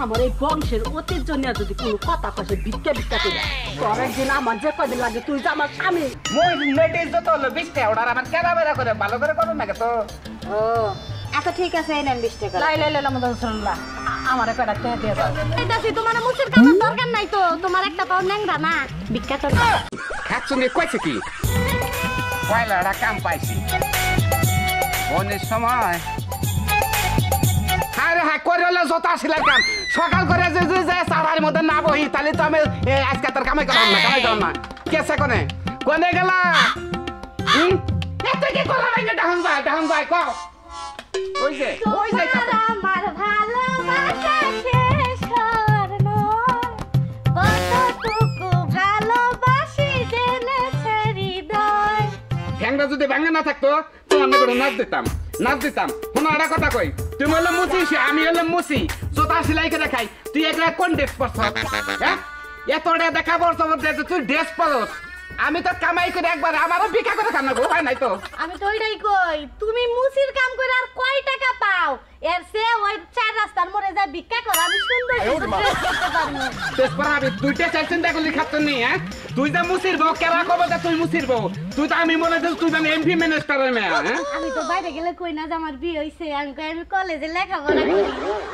আমার এই বংশের ঐতিহ্য নিয়ে যদি কোনো কথা কষে ভিক্ষা ভিক্ষা করে তোর একদিন আমার যে কদিন লাগে তুই যে আমার স্বামী মই নেটে যত হলো 20 টাকা অর্ডার আমার কেনা বেড়া করে ভালো করে করুন না তো। ও আচ্ছা ঠিক আছে এই নেন 20 টাকা। লাই লাই লাই আমাদের শুনলা আমারে কয়টা টাকা দিয়ে দাও। এই দাসি তোমার মুসির কামার দরকার নাই তো, তোমার একটা পাও ন্যাংরা না ভিক্ষা কর। খাচ্ছুনি কইছে কি পয়লাটা কাম পাইছি বনের সময়। আরে হ্যাঁ করে হলো যত আসিলার কাম সকাল করে যে সারার মধ্যে না বহি তাহলে তো আমি আজকে তোর কামাই করলাম না কেসে কোনে গেলা এত কি করলাম এই যে ডাহন যায় ক ওই যে আমার ভালোবাসা শেষ হওয়ার নয়, কতটুকু ভালোবাসি জেনেছে হৃদয়। ঠ্যাংরা যদি ভাঙে না থাকতো তো আমি করে নাচ দিতাম শোনো একটা কথা কই, তুমি হলো মুসি আমি হলো মুসি জোতা সেলাই করে খাই, তুই একটা কোন ড্রেস পরছ হ্যাঁ এতটা দেখা পড়ছ তুই ড্রেস পরছ, আমি তো কামাই করে একবার আমারও ভিক্ষা করে খান না গো হয় নাই তো। আমি তো ওইটাই কই, তুমি মুসির কাম করে আর কয় টাকা পাও, এর সে ওই চার রাস্তার মোড়ে যা ভিক্ষা কর, আমি সুন্দর ড্রেস করতে পারবো। ড্রেস পরা আমি দুইটা চার চিন্তা করলি খাচ্ছ নি হ্যাঁ, তুই যা মুসির বউ কেবা কব যে তুই মুসির বউ, তুই তো আমি মনে তুই তো এমপি মিনিস্টারের মেয়ে হ্যাঁ। আমি তো বাইরে গেলে কই না যে আমার বিয়ে হইছে, আমি কই আমি কলেজে লেখাপড়া করি।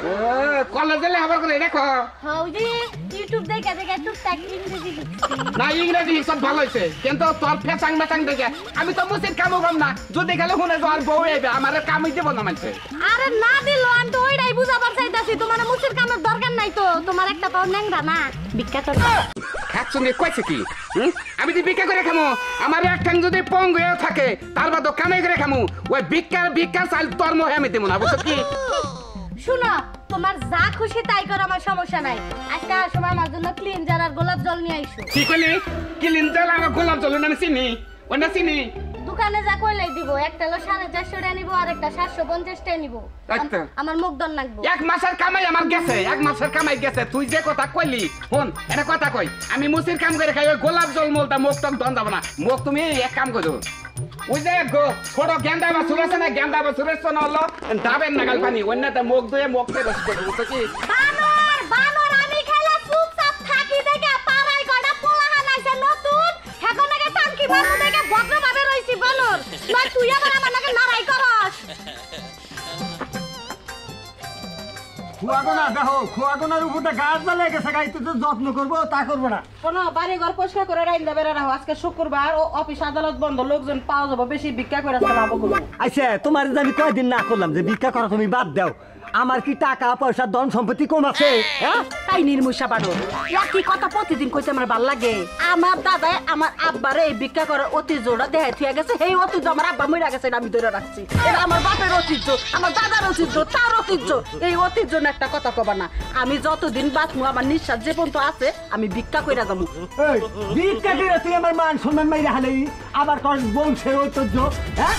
ও কলেজে লেখাপড়া করে দেখো হ্যাঁ ওই যে ইউটিউব দেখে টুকটাক ইংরেজি লিখছি। না ইংরেজি সব ভালো হয়েছে কিন্তু তোর ফেসাং মেসাং দেখে আমি তো মুসির কামও কম না, যদি গেলে শুনে যাওয়ার বউ এবে আমার কামই দেবো না মানছে। আরে না দিল আমি তো ওইটাই বুঝাবার চাইতাছি, তোমার মুসির কামের দরকার নাই তো, তোমার একটা পাও ন্যাংরা না ভিক্ষা কর। খাচ্ছুনি কইছে কি আমি যদি ভিক্ষা করে খামু আমার এক ঠ্যাং যদি পঙ্গ হয়ে থাকে তার বাদ কামাই করে খামু ওই ভিক্ষা চাল তোর মোহে আমি দেবো না বুঝছো কি। শুনো তোমার যা খুশি তাই করো, আমার সমস্যা নাই। আজকে সময় আমার জন্য ক্লিনজার আর গোলাপ জল নিয়ে আইসো। কি কইলি কিলিন জল আর গোলাপ জল আমি চিনি ওটা চিনি দোকানে যা কইলাই দিব, একটা হলো 450 টাকা নিব আর একটা 750 টাকা নিব। আচ্ছা আমার মুখ দন লাগবো। এক মাসের কামাই আমার গেছে, এক মাসের কামাই গেছে, তুই যে কথা কইলি শুন এটা কথা কই আমি মুসির কাম করে খাই ওই গোলাপ জল মলটা মুখ টক দন যাব না, মুখ তুমি এক কাম করো ওই যে ছোট গেন্দা বা সুরেছে না গেন্দা বা সুরেছ না হলো ডাবের নাগাল পানি অন্যটা মুখ ধুয়ে মুখ থেকে রস করবো বুঝছো কি। বানর বানর আমি খাইলে চুপচাপ থাকি দেখে পাড়ায় কয়টা পোলাহান আইছে নতুন, এখন আগে টাঙ্কি মারু দেখে ভদ্রভাবে রইছি বানর, নয় তুই আবার আমার নাকি লড়াই করস। খুয়াগোনা দেখো খুয়াগোনার উপরটা গাছ জ্বালে গেছে, গাই তুই তো যত্ন করবো তা করবো না। কোনো বাড়ি ঘর পরিষ্কার করে রাইন্দা বেড়া রাখো, আজকে শুক্রবার ও অফিস আদালত বন্ধ, লোকজন পাওয়া যাবো, বেশি ভিক্ষা করে লাভ করবো। আচ্ছা তোমার যে আমি কয়দিন না করলাম যে ভিক্ষা করা তুমি বাদ দাও, আমার কি টাকা পয়সা ধন সম্পত্তি কম আছে হ্যাঁ? তাই নির্মূষা বাড়ো একই কথা প্রতিদিন কইতে আমার ভাল লাগে। আমার দাদাই আমার আব্বারে এই ভিক্ষা করার ঐতিহ্যটা দেখাই থুয়ে গেছে, এই ঐতিহ্য আমার আব্বা মরে গেছে আমি ধরে রাখছি, এটা আমার বাপের ঐতিহ্য, আমার দাদার ঐতিহ্য, তার ঐতিহ্য, এই ঐতিহ্য না একটা কথা কবা না। আমি যতদিন বাঁচবো আমার নিঃশ্বাস যে পর্যন্ত আছে আমি ভিক্ষা কইরা যাবো। এই, ভিক্ষা করে তুই আমার মান সম্মান মাইরা হালে আবার কর বংশের ঐতিহ্য হ্যাঁ?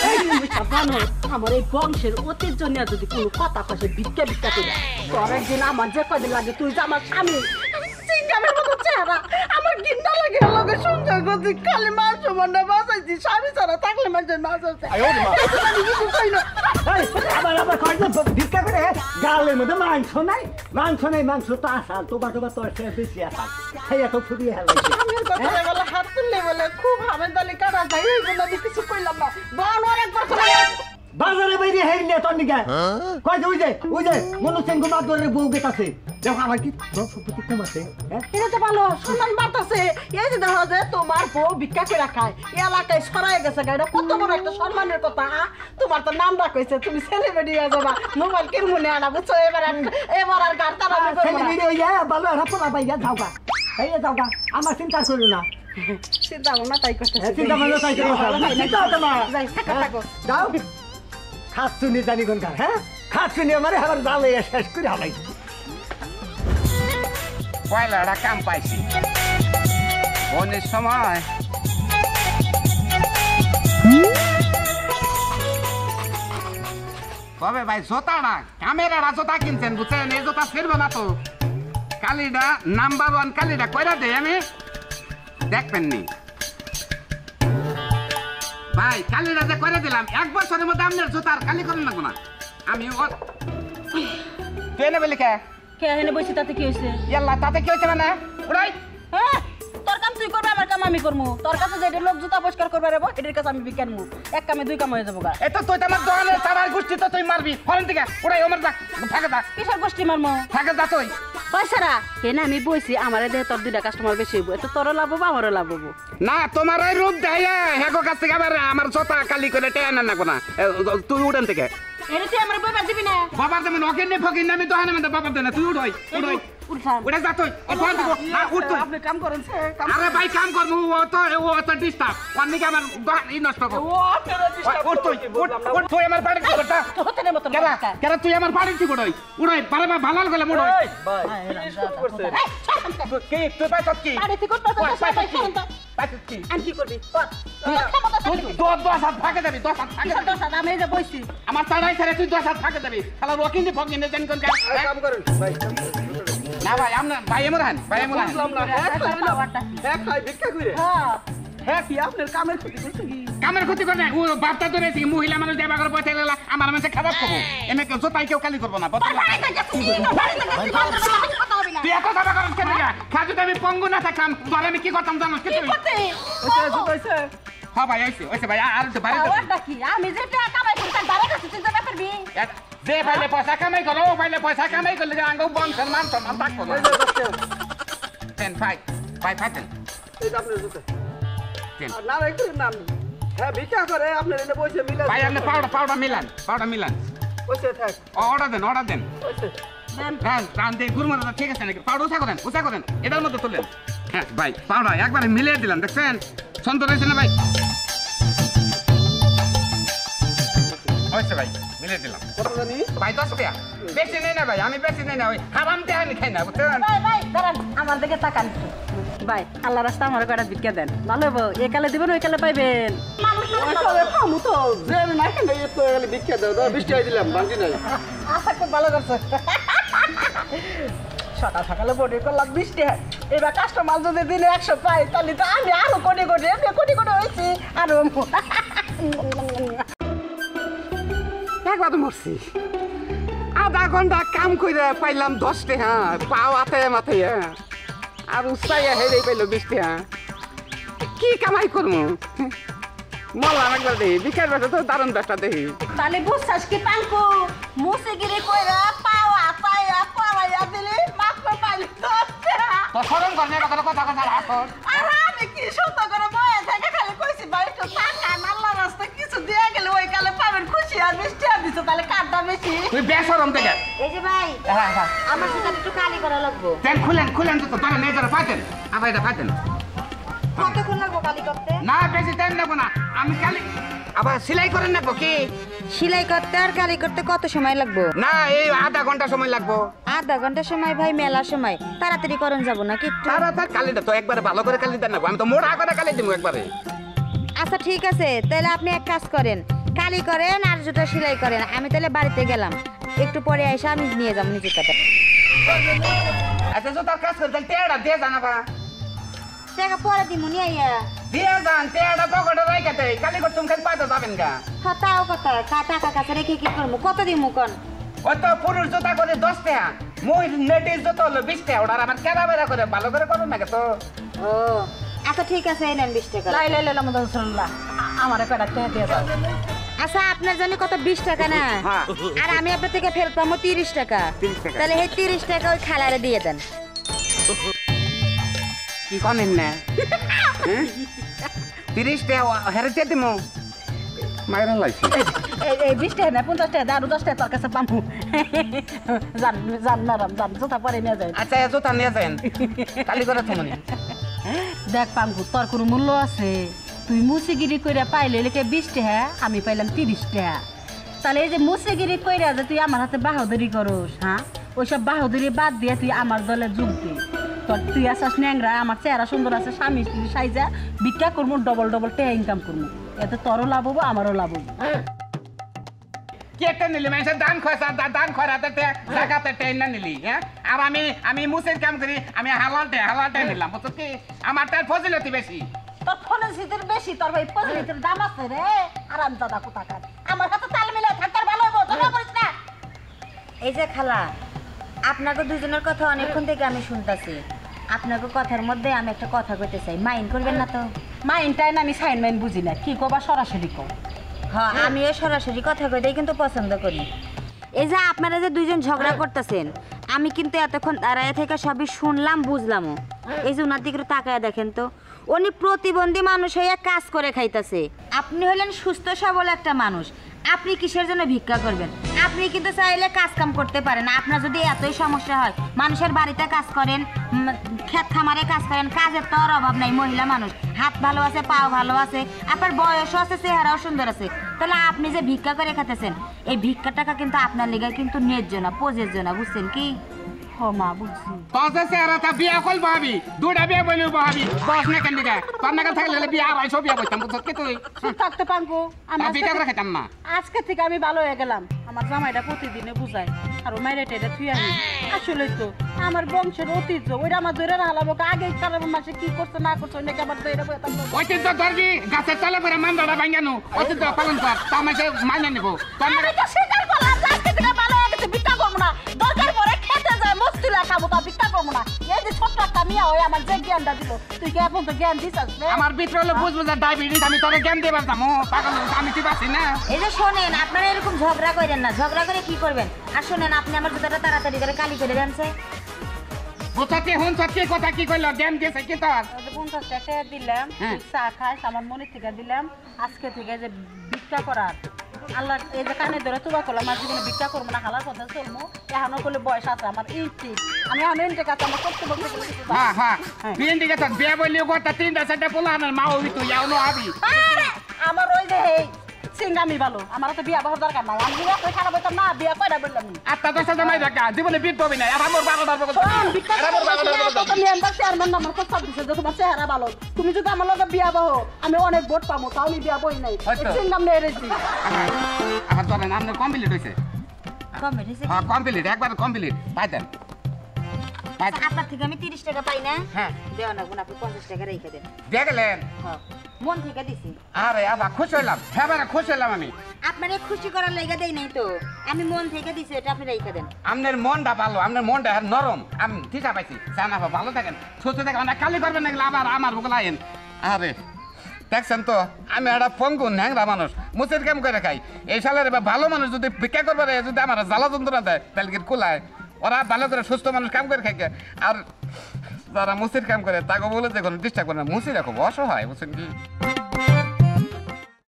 এই নির্মূষা বানর আমার এই বংশের ঐতিহ্য নিয়ে যদি কোনো কথা কষে ভিক্ষা ভিক্ষা করে তোর একদিন আমার যে কদিন লাগে তুই যে আমার স্বামী সিঙ্গামের মতো চেহারা আমার ঘৃণা লাগে, লোকে সংসার করছি খালি মান সম্মানটা বাঁচাইছি, স্বামী ছাড়া থাকলে মানুষের মাছ আছে আমি কিছু কই না। এই, আবার কয় যে ভিক্ষা করে গালের মধ্যে মাংস নাই মাংস তো আসাল তোবা তোর সে বেশি আসাল সেই এত ফুটিয়ে হেলাইছে। স্বামীর কথা বলে হাত তুললে বলে খুব হামের দালি কাটা যায়, এই জন্য আমি কিছু কইলাম না। বানর একবার বাজারে বাইরে হেইলে তোর নিগা কয় যে ওই যে মনুসেন গো মাদরের বউ গেতাছে দেখো আমার কি ধন সম্পত্তি কম আছে হ্যাঁ? এটা তো ভালো সম্মান বাড়তেছে, এই যে দেখো যে তোমার বউ ভিক্ষা করে খায় এলাকায় ছড়াই গেছে, এটা কত বড় একটা সম্মানের কথা। তোমার তো নাম রাখছে, তুমি সেলিব্রিটি হয়ে যাবা, মোবাইল কিরমুনে আনা বুঝছো, এবার আর গাড় তারা সেলিব্রিটি হইয়া ভালো এরা পোলা পাইয়া যাওগা আমার চিন্তা করো না, চিন্তা ভাবনা তাই করতে চিন্তা ভাবনা তাই করো না যাই থাকো থাকো যাও খাচ্ছুনি জানি কোনকার হ্যাঁ খাচ্ছুনি আমার আবার জালে শেষ করে হালাই পয়লাটা কাম পাইছি বনের সময়। তবে ভাই জোতাটা ক্যামেরাটা জোতা কিনছেন বুঝছেন, এই জোতা ফিরবে না তো, কালিটা নাম্বার 1 কালিটা কইরা দেই আমি দেখবেন নি ভাই, কালিটা যে করে দিলাম 1 বছরের মধ্যে আপনার জোতার কালি করেন লাগবো না। আমি তুই এনে বলি কে হেনে বসে তাতে কি হয়েছে ইয়াল্লা তাতে কি হয়েছে মানে উড়াই হ্যাঁ তোর কাম তুই করবি আমার কাম আমি করবো তোর কাছে যেটা লোক জুতা পরিষ্কার করবে রেবো এটার কাছে আমি বিজ্ঞানমু এক কামে দুই কাম হয়ে যাবো গা এত তুই তো আমার দোকানের তারার গোষ্ঠী তো তুই মারবি ফরেন থেকে উড়াই আমার যা থাকে যা কিসের গোষ্ঠী মারমো থাকে যা তুই পয়সারা হেনে আমি বইছি আমার দেহে তোর দুইটা কাস্টমার বেশি হইব এত তোরও লাভ হবো আমারও লাভ হবো না তোমার এই রূপ দেয় হেগো কাছ থেকে আবার আমার জোতা কালি করে টেনে না না তুই উড়ান থেকে এটা তুই আমার বইবার দিবি না বাবার দেবেন অকেন নে ফকিন আমি দোকানে মধ্যে বাবার দেনা তুই উড়াই উড়াই উঠান উড়ে যা তুই ফোন দিব না উঠ তুই আপনি কাম করেন আরে ভাই কাম করবো ও তো ডিস্টার্ব অনেকে আমার ই নষ্ট কর উঠ তুই উঠ তুই আমার বাড়ি থেকে ওটা হতে নেই মতন কেন তুই আমার বাড়ি থেকে উড়াই উড়াই পারে বা ভালো গেলে মুড়াই কি তুই পাইছ কি বাড়ি থেকে পাইছ কি আমি কি করবি দশ হাত ফাঁকে যাবি 10 হাত ফাঁকে যাবি আমি যে বইছি আমার তারাই ছেড়ে তুই 10 হাত ফাঁকে যাবি শালা রকিন দি ফকিন জানি কোন কাম করেন ভাই না ভাই আমরা ভাই এমরান কামের ক্ষতি করে ও বাপটা তো রেছি মহিলা মানুষ দেবা করে পয়সা লাগলা আমার মানুষ খারাপ করবো এমনি কেউ জোতাই কেউ কালি করবো না তুই এত দাবা করেন কেন খাজু আমি পঙ্গু না থাকলাম তোর আমি কি করতাম জানো কি হ্যাঁ ভাই ওইছে ভাই আর তো বাইরে আমি যেটা কামাই করতাম তারা কাছে তুই যাবে পারবি যে ভাইলে পয়সা কামাই করো ও ভাইলে পয়সা কামাই করলে আঙ্গ বং সম্মান সম্মান থাকবো না টেন ফাই ফাই ফাইটেন ভাই আপনি পাউডার মিলান অর্ডার দেন হ্যাঁ রান দিয়ে গুরুমার ঠিক আছে নাকি পাউডার উঁচা করেন এটার মধ্যে তুললেন হ্যাঁ ভাই পাউডার একবারে মিলিয়ে দিলাম দেখছেন সুন্দর হয়েছে না ভাই হয়েছে ভাই মিলিয়ে দিলাম ভাই 10 টাকা বেশি নেই না ভাই আমি বেশি নেই না ওই হারাম দিয়ে আমি খাই না বুঝছেন ভাই দাঁড়ান আমার দিকে তাকান ভাই আল্লাহ রাস্তা আমার কয়টা ভিক্ষা দেন ভালো হবো এ কালে দিবেন ওই কালে পাইবেন আশা খুব ভালো করছে সকাল সকালে বডি করলাম 20 টাকা এবার কাস্টমার যদি দিনে 100 পাই তাহলে তো আমি আরো কোটি হয়েছি আরো একবার তো মরছি আধা ঘন্টা কাম করে পাইলাম 10 টাকা পাও আতে মাথে আর উৎসাইয়া হেরে পাইলো 20 টাকা কি কামাই করবো মরলাম একবার দেখি বিকার বেটা তো দারুণ দশটা দেখি তাহলে বুঝছাস কি পাঙ্কু মুসিগিরি কইরা পাওয়া পাইয়া পাওয়া দিলে মাত্র পাইলি 10 টাকা তো শরম করনে কথা রাখো আর আমি কি সত্য করে বয়ে থেকে খালি কইছি ভাই তো টাকা আল্লাহ রাস্তা কিছু দিয়ে গেলে ওই কালে পাবেন খুশি আর 20 টাকা দিছো তাহলে কাটটা বেশি তুই বেশরম থেকে এই যে ভাই হ্যাঁ আমার সাথে একটু কালি করা লাগবে তেল খুলেন তো তারা নেই যারা পাইতেন আবার এটা পাইতেন কতক্ষণ লাগবে কালি করতে না বেশি টাইম নেবো না আমি খালি আবার সেলাই করেন নেবো কি সেলাই করতে আর কালি করতে কত সময় লাগবে না এই আধা ঘন্টা সময় লাগবো আধা ঘন্টা সময় ভাই মেলা সময় তাড়াতাড়ি করন যাব না কি তার কালিটা তো একবারে ভালো করে কালি দেন নেবো আমি তো মোড়া করে কালি দিব একবারে আচ্ছা ঠিক আছে তাহলে আপনি এক কাজ করেন কালি করেন আর জুতা সেলাই করেন আমি তাহলে বাড়িতে গেলাম একটু পরে এসে আমি নিয়ে যাবো নিজের কথা আচ্ছা তো তার কাজ করতে তেড়া দিয়ে জানাবা টাকা পরে দিমু নিয়ে আইয়া দিয়ে যান তেড়া পকেটে রাইখা দেই কালি করতে খালি পাইতে যাবেন গা হ্যাঁ তাও কথা টাকা কাছে রেখে কি করবো কত দিমু কোন ওই তো পুরুষ জুতা করে 10 টাকা মহিলা নেটির জুতা হলো 20 টাকা ওটা আমার কেনা বেড়া করে ভালো করে করুন না তো ও আচ্ছা ঠিক আছে এই নেন 20 টাকা লাই আমাদের রাসূলুল্লাহ আমারে কয়টা টাকা দিয়ে দাও আচ্ছা আপনার জন্য কত 20 টাকা না হ্যাঁ। আর আমি আপনার থেকে ফেলতাম 30 টাকা 30 টাকা। তাহলে এই 30 টাকা ওই খালারে দিয়ে দেন কি করেন না 30 টাকা হেরেতে দিমু মাইরা লাইছি এই 20 টাকা না 50 টাকা আর 10 টাকা তোর কাছে পামু জান নরম জান জুতা পরে নিয়ে যায় আচ্ছা এই জুতা নিয়ে যান কালি করে থমনি দেখ পাঙ্কু তোর কোনো মূল্য আছে তুই মুসিগিরি কইরা পাইলে লেকে 20 টাকা আমি পাইলাম 30 টাকা তাহলে এই যে মুসিগিরি কইরা যে তুই আমার হাতে বাহাদুরি করস হ্যাঁ ওইসব বাহাদুরি বাদ দিয়ে তুই আমার দলে যোগ দি তোর তুই আসাস ন্যাংরা আমার চেহারা সুন্দর আছে স্বামী স্ত্রী সাইজা ভিক্ষা করবো ডবল টাকা ইনকাম করবো এতে তোরও লাভ হবো আমারও লাভ হবো কেটে নিলি মানে দান খয়সা দান খয়রাতে টাকাতে টেন না নিলি হ্যাঁ আর আমি মুসের কাম করি আমি হালালটে নিলাম বুঝছো কি আমার তার ফজিলতি বেশি তোর ফোনের সিটের বেশি তোর ভাই পজিটিভ দাম আছে রে আরাম দাদা কোথাকার আমার হাতে তাল মিলে থাকার ভালো হবো তোরা করিস না এই যে খালা আপনাকে দুজনের কথা অনেকক্ষণ থেকে আমি শুনতাছি। আপনাকে কথার মধ্যে আমি একটা কথা কইতে চাই, মাইন্ড করবেন না তো? মাইনটাই না আমি সাইন মাইন বুঝি না, কি কবা সরাসরি কও। হ্যাঁ, আমিও সরাসরি কথা কইতেই কিন্তু পছন্দ করি। এই যে আপনারা যে দুইজন ঝগড়া করতেছেন, আমি কিন্তু এতক্ষণ দাঁড়ায় থেকে সবই শুনলাম, বুঝলামও। এই যে ওনার দিকে তাকায় দেখেন তো, উনি প্রতিবন্ধী মানুষ হয়ে কাজ করে খাইতেছে, আপনি হলেন সুস্থ সবল একটা মানুষ, আপনি কিসের জন্য ভিক্ষা করবেন? আপনি কিন্তু চাইলে কাজ কাম করতে পারেন। আপনার যদি এতই সমস্যা হয়, মানুষের বাড়িতে কাজ করেন, ক্ষেত খামারে কাজ করেন, কাজের তো আর অভাব নাই। মহিলা মানুষ, হাত ভালো আছে, পাও ভালো আছে, আপনার বয়সও আছে, চেহারাও সুন্দর আছে। তাহলে আপনি যে ভিক্ষা করে খেতেছেন, এই ভিক্ষা টাকা কিন্তু আপনার লেগে কিন্তু ন্যায্য না, প্রযোজ্য না, বুঝছেন কি? হ মা বুঝছি। তোর চেহারাটা বিয়া কল বহাবি, দুটা বিয়া বলি বহাবি, বস না কেন দিকে তোর নাকি থাকলে বিয়া আড়াইশো বিয়া বলতাম, বুঝছ কি তুই? চুপ থাকতে পারবো? আমি বিকা করে খেতাম না। আজকে থেকে আমি ভালো হয়ে গেলাম। আমার জামাইটা প্রতিদিনে বুঝায় আর মাইরে টেরে থুই আমি। আসলে তো আমার বংশের ঐতিহ্য, ওইটা আমার ধরে হালাবো। আগে কারণ মাসে কি করছে না করছে নাকি আমার ধরে ঐতিহ্য ধরবি, গাছের তলে করে মান্দাটা ভাঙ্গানো ঐতিহ্য পালন কর, তা মাসে মাইনে নিবো। আমি তো স্বীকার করলাম যে আজকে থেকে ভালো হয়ে গেছে, ভিক্ষা করবো না। দরকার পরে খেতে যায় মস্তিলা খাবো, তা ভিক্ষা করবো না। এই যে ছোট্ট একটা মিয়া হয়ে আমার যে জ্ঞানটা দিল, তুই কি এখন তো জ্ঞান দিস? আমার ভিতরে হলো বুঝবো যে ডায়াবেটিস, আমি তোরে জ্ঞান দিবার যাবো, পাগল আমি কি পাচ্ছি না। এই যে শোনেন, আপনারা এরকম ঝগড়া করেন না, ঝগড়া করে কি করবেন? আর শোনেন, আপনি আমার জুতাটা তাড়াতাড়ি করে কালি করে দেনছে। বুঝতে হুন সত্যি কথা কি কইলো, জ্ঞান দিয়েছে কি তোর? 50 টাকা দিলাম, হ্যাঁ। চা খাস আমার মনে থেকে দিলাম। আজকে থেকে যে ভিক্ষা করার আল্লাহ এই যে কানে ধরে তুবা করলাম, আমার জীবনে ভিক্ষা করবো না, হালার পথে চলবো। এখনো করলে বয়স আছে আমার, ইন্টি আমি এখন ইন্টি কাছে আমার করতে বলতে গেলে কিছু হ্যাঁ হ্যাঁ হ্যাঁ। বিয়ে দিকে তোর বিয়ে বললেও কথা 3-4টা পোলা আনার মা হবি তুই, এখনো আবি। আরে, আমার ওই যে এই সিঙ্গামি ভালো, আমার তো বিয়া বহার দরকার নাই। আমি বিয়া করে খারাপ হইতাম না, বিয়া কয়টা বললাম না। 8টা-10টা জামাই দেখা জীবনে বিট পাবি না, আর আমার 12টার বলতে শোন, ভিক্ষা করতে মেম্বার চেয়ারম্যান আমার প্রস্তাব দিছে যে তোমার চেহারা ভালো, তুমি যদি আমার লগে বিয়া বহো আমি অনেক ভোট পাবো, তাও আমি বিয়া বই নাই। হয়তো। সিঙ্গাম নিয়ে রেছি আমার ধরেন আপনার কমপ্লিট হয়েছে। কমে হয়েছে কি? হ্যাঁ কমপ্লিট, একবার কমপ্লিট পাইতেন। আচ্ছা, আপনার থেকে আমি 30 টাকা পাই না? হ্যাঁ দেওয়া না, আপনি 50 টাকা রেখে দেন। দিয়ে গেলেন? হ্যাঁ, মন থেকে দিছি। আরে আবার খুশি হইলাম, হ্যাঁ খুশি হইলাম আমি। আপনারে খুশি করার লেগে দেই নাই তো, আমি মন থেকে দিছি, এটা আপনি রেখে দেন। আপনার মনটা ভালো, আপনার মনটা নরম, আমি ঠিক পাইছি। জানা ভালো থাকেন, সুস্থ থাকেন, অনেক কালি করবেন নাকি আবার আমার বুকে লাইন। আরে দেখছেন তো, আমি একটা পঙ্গু ন্যাংরা মানুষ, মুসের কাম করে খাই। এই সালের ভালো মানুষ যদি ভিক্ষা করবে, যদি আমার জ্বালা যন্ত্রণা দেয় তাহলে কি কুলায়? ওরা ভালো করে সুস্থ মানুষ কাম করে খাইকে, আর যারা মুসির কাম করে তাকে বলে যে কোনো ডিস্টার্ব করে না, মুসিরা খুব অসহায়, বুঝছেন কি?